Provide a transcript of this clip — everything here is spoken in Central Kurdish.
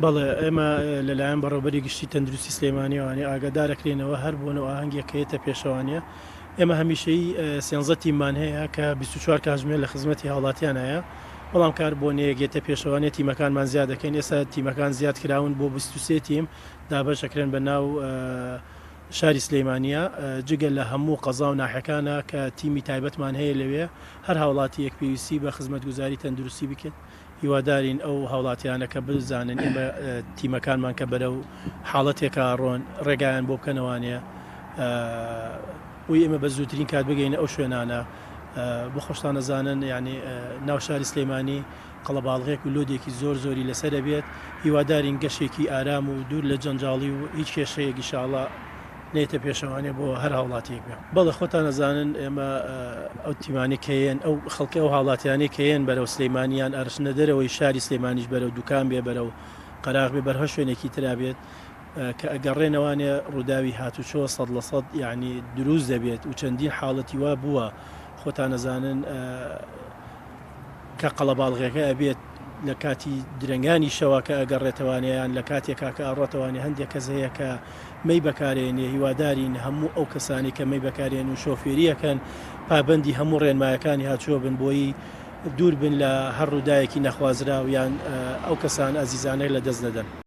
بەڵێ ئێمە لەلایەن بەڕێوەبەری گشتی تەندروستی سلێمانیەوانی ئاگادارەکرێنەوە هەر بوونەوە ئاهەنگێکەیەتە پێشەوانە ئێمە هەمیشەی سێنزە تیممان هەیە کە 24 کاتژمێر لە خزمەتی هاوڵاتیان هەیە بەڵام کار بۆ نەیەگێتە پێشەوانێت تیمەکانمان زیاد دەکەین ئێستا تیمەکان زیاد کراون بۆ 23 تیم دابەشەکرێن بە ناو شاری سلەیمانیە جگە لە هەموو قەزا و ناحەکانە کە تیمی تایبەتمان هەیە لەوێ هەر هاوڵاتی یەک پێویستی بە خزمەت گوزاری تەندروستی بکەن هیوادارین ئەو هاوڵاتیانە کە بزانن ئێمە تیمەکانمان کە بەرە و حاڵەتێکە ڕۆن ڕێگایان بۆ بکەنەوانەیە وی ئێمە بە زووترین کات بگەینە ئەو شوێنانە بۆ خۆشتان نەزانن ینی ناو شاری سلەیمانی قەڵەباڵغێک و لۆدێکی زۆر زۆری لەسەر دەبێت هیوادارین گەشێکی ئارام و دوور لە جەنجاڵی و هیچ کێشەیەکی شاڵە نێتە پێشەوانێ بۆ هەر هاوڵاتیەک بێ بەڵێ خۆتان نەزانن ئێمە ئەو تیمانی کەیەن ئەو خەڵکی ئەو هاوڵاتیانی کەیەن بەرەو سلەیمانیان ئەرشنە دەرەوەی شاری سلەیمانیش بەرەو دوکان بێ بەرەو قەراغ بێ بەرهە شوێنێکی ترابێت کە ئەگەڕێنەوانێ ڕووداوی هاتوچۆ 100% یعنی دروست دەبێت و چەندین حاڵەتی وا بووە خۆتان نەزانن کە قەڵەباڵغەکە ئەبێت لە کاتی درنگانی شەوە کە ئەگەڕێتەوانیان لە کاتێکا کە ئەڕێتەوانی هەندێک کەس هەیە کە مەی بەکارێنێ هیوادارین هەموو ئەو کەسانی کە مەی بەکارێن و شۆفێریەکەن پابندی هەموو ڕێنمایەکانی هاتووە بن بۆی دوور بن لە هەر ڕووداوێکی نەخوازرا و یان ئەو کەسان ئازیزانەی لە دەست دەدەن.